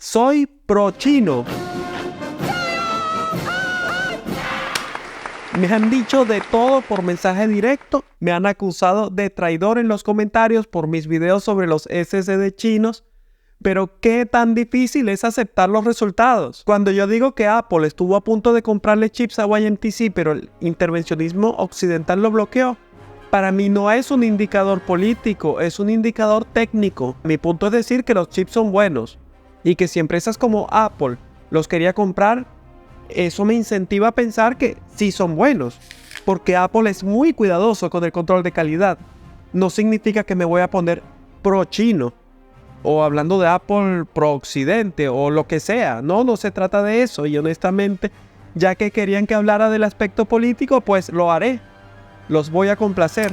Soy pro chino. Me han dicho de todo por mensaje directo, me han acusado de traidor en los comentarios por mis videos sobre los SSD chinos, pero ¿qué tan difícil es aceptar los resultados? Cuando yo digo que Apple estuvo a punto de comprarle chips a YMTC, pero el intervencionismo occidental lo bloqueó, para mí no es un indicador político, es un indicador técnico. Mi punto es decir que los chips son buenos y que si empresas como Apple los quería comprar, eso me incentiva a pensar que sí son buenos, porque Apple es muy cuidadoso con el control de calidad. No significa que me voy a poner pro chino, o hablando de Apple pro occidente, o lo que sea. No se trata de eso, y honestamente, ya que querían que hablara del aspecto político, pues lo haré. Los voy a complacer.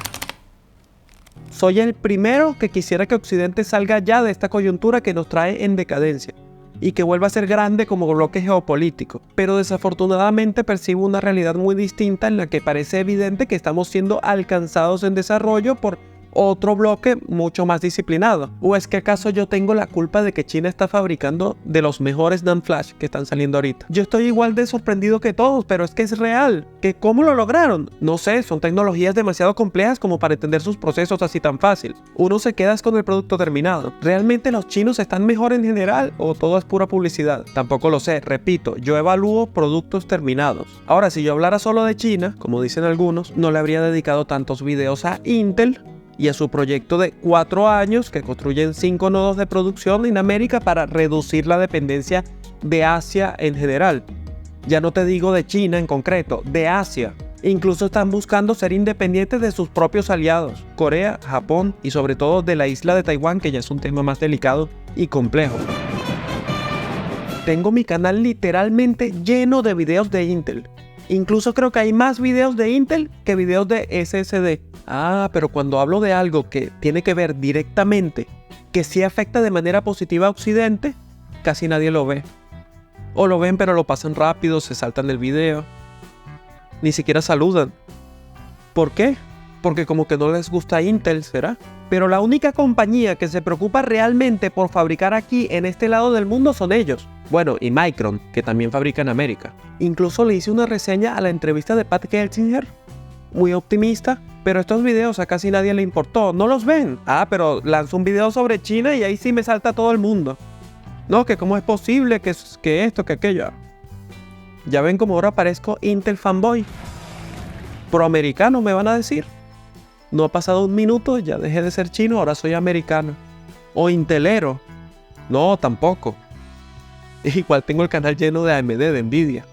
Soy el primero que quisiera que Occidente salga ya de esta coyuntura que nos trae en decadencia y que vuelva a ser grande como bloque geopolítico. Pero desafortunadamente percibo una realidad muy distinta en la que parece evidente que estamos siendo alcanzados en desarrollo por otro bloque mucho más disciplinado. ¿O es que acaso yo tengo la culpa de que China está fabricando de los mejores NAND flash que están saliendo ahorita? Yo estoy igual de sorprendido que todos, pero es que es real. ¿Que cómo lo lograron? No sé, son tecnologías demasiado complejas como para entender sus procesos así tan fácil. Uno se queda con el producto terminado. ¿Realmente los chinos están mejor en general o todo es pura publicidad? Tampoco lo sé, repito, yo evalúo productos terminados. Ahora, si yo hablara solo de China, como dicen algunos, no le habría dedicado tantos videos a Intel y a su proyecto de 4 años que construyen 5 nodos de producción en América para reducir la dependencia de Asia en general. Ya no te digo de China en concreto, de Asia. Incluso están buscando ser independientes de sus propios aliados, Corea, Japón y sobre todo de la isla de Taiwán, que ya es un tema más delicado y complejo. Tengo mi canal literalmente lleno de videos de Intel. Incluso creo que hay más videos de Intel que videos de SSD. Pero cuando hablo de algo que tiene que ver directamente, que sí afecta de manera positiva a Occidente, casi nadie lo ve. O lo ven pero lo pasan rápido, se saltan del video. Ni siquiera saludan. ¿Por qué? Porque como que no les gusta Intel, ¿será? Pero la única compañía que se preocupa realmente por fabricar aquí en este lado del mundo son ellos. Bueno, y Micron, que también fabrica en América. Incluso le hice una reseña a la entrevista de Pat Gelsinger, muy optimista, pero estos videos a casi nadie le importó, no los ven. Pero lanzo un video sobre China y ahí sí me salta todo el mundo. No, que cómo es posible, que esto, que aquello. Ya ven como ahora parezco Intel fanboy. Proamericano me van a decir. No ha pasado un minuto, ya dejé de ser chino, ahora soy americano. O intelero. No, tampoco. Igual tengo el canal lleno de AMD, de Nvidia.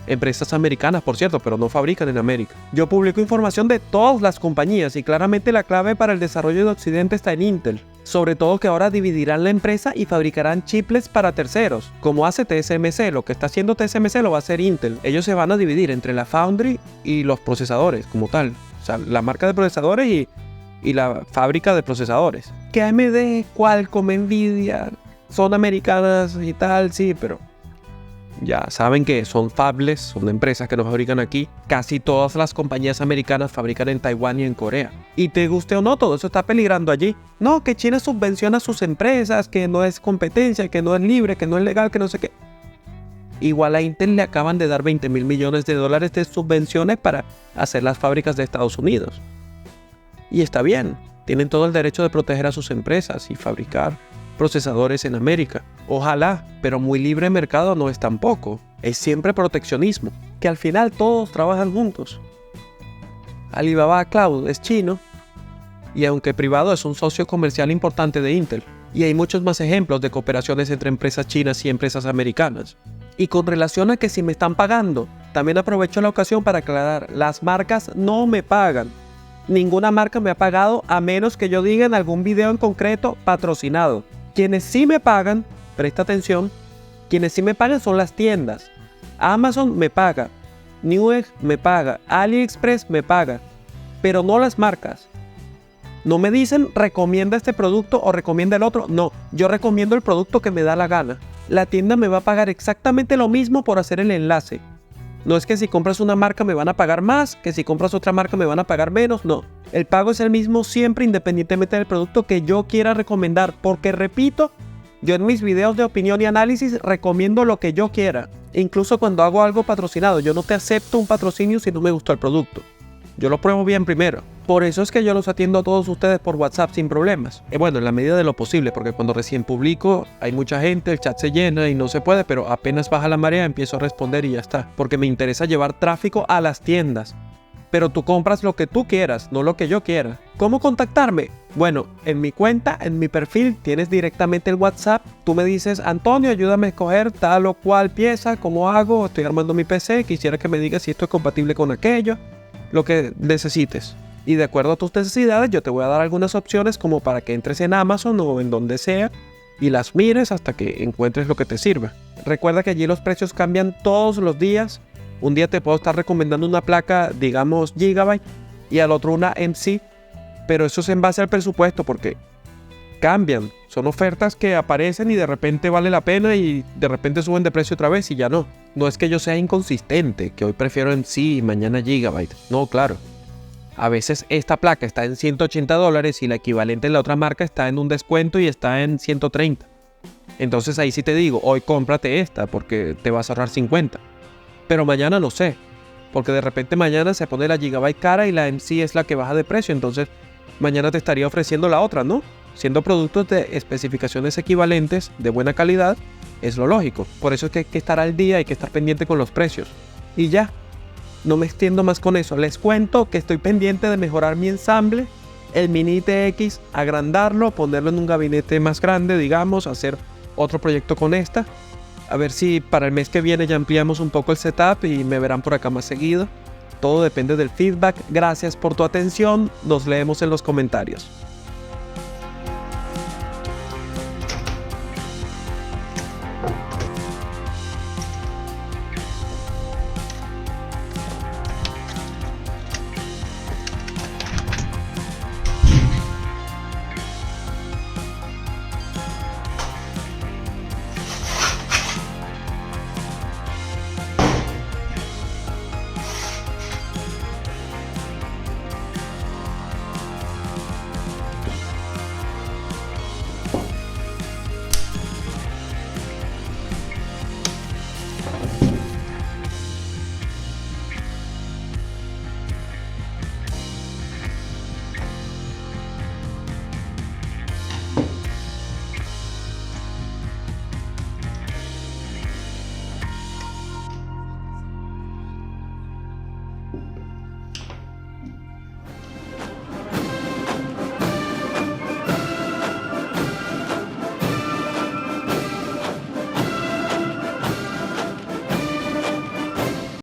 Empresas americanas, por cierto, pero no fabrican en América. Yo publico información de todas las compañías y claramente la clave para el desarrollo de Occidente está en Intel. Sobre todo que ahora dividirán la empresa y fabricarán chiplets para terceros, como hace TSMC. Lo que está haciendo TSMC lo va a hacer Intel. Ellos se van a dividir entre la foundry y los procesadores como tal. O sea, la marca de procesadores y la fábrica de procesadores. Que AMD, Qualcomm, Nvidia son americanas y tal, sí, pero ya saben que son fabless, son empresas que no fabrican aquí. Casi todas las compañías americanas fabrican en Taiwán y en Corea. Y te guste o no, todo eso está peligrando allí. No, que China subvenciona a sus empresas, que no es competencia, que no es libre, que no es legal, que no sé qué. Igual a Intel le acaban de dar $20 mil millones de subvenciones para hacer las fábricas de Estados Unidos. Y está bien, tienen todo el derecho de proteger a sus empresas y fabricar procesadores en América. Ojalá, pero muy libre mercado no es tampoco. Es siempre proteccionismo, que al final todos trabajan juntos. Alibaba Cloud es chino, y aunque privado es un socio comercial importante de Intel. Y hay muchos más ejemplos de cooperaciones entre empresas chinas y empresas americanas. Y con relación a que si me están pagando, también aprovecho la ocasión para aclarar, las marcas no me pagan. Ninguna marca me ha pagado a menos que yo diga en algún video en concreto patrocinado. Quienes sí me pagan, presta atención, quienes sí me pagan son las tiendas. Amazon me paga, Newegg me paga, AliExpress me paga, pero no las marcas. No me dicen recomienda este producto o recomienda el otro, no, yo recomiendo el producto que me da la gana. La tienda me va a pagar exactamente lo mismo por hacer el enlace. No es que si compras una marca me van a pagar más, que si compras otra marca me van a pagar menos, no. El pago es el mismo siempre independientemente del producto que yo quiera recomendar, porque repito, Yo en mis videos de opinión y análisis recomiendo lo que yo quiera. Incluso cuando hago algo patrocinado, yo no te acepto un patrocinio si no me gustó el producto. Yo lo pruebo bien primero. Por eso es que yo los atiendo a todos ustedes por WhatsApp sin problemas. Bueno, en la medida de lo posible, porque cuando recién publico hay mucha gente, el chat se llena y no se puede, pero apenas baja la marea empiezo a responder y ya está. Porque me interesa llevar tráfico a las tiendas. Pero tú compras lo que tú quieras, no lo que yo quiera. ¿Cómo contactarme? Bueno, en mi cuenta, en mi perfil, tienes directamente el WhatsApp. Tú me dices, Antonio, ayúdame a escoger tal o cual pieza, cómo hago, estoy armando mi PC, quisiera que me digas si esto es compatible con aquello, lo que necesites. Y de acuerdo a tus necesidades, yo te voy a dar algunas opciones como para que entres en Amazon o en donde sea y las mires hasta que encuentres lo que te sirva. Recuerda que allí los precios cambian todos los días. Un día te puedo estar recomendando una placa, digamos, Gigabyte, y al otro una MC, pero eso es en base al presupuesto porque cambian. Son ofertas que aparecen y de repente vale la pena y de repente suben de precio otra vez y ya no. No es que yo sea inconsistente, que hoy prefiero MC y mañana Gigabyte. No, claro. A veces esta placa está en $180 y la equivalente en la otra marca está en un descuento y está en 130. Entonces ahí sí te digo, hoy cómprate esta porque te vas a ahorrar 50. Pero mañana no sé, porque de repente mañana se pone la Gigabyte cara y la MC es la que baja de precio, entonces mañana te estaría ofreciendo la otra, ¿no? Siendo productos de especificaciones equivalentes, de buena calidad, es lo lógico. Por eso es que hay que estar al día, hay que estar pendiente con los precios. Y ya, no me extiendo más con eso. Les cuento que estoy pendiente de mejorar mi ensamble, el Mini TX, agrandarlo, ponerlo en un gabinete más grande, digamos, hacer otro proyecto con esta. A ver si para el mes que viene ya ampliamos un poco el setup y me verán por acá más seguido. Todo depende del feedback. Gracias por tu atención. Nos leemos en los comentarios.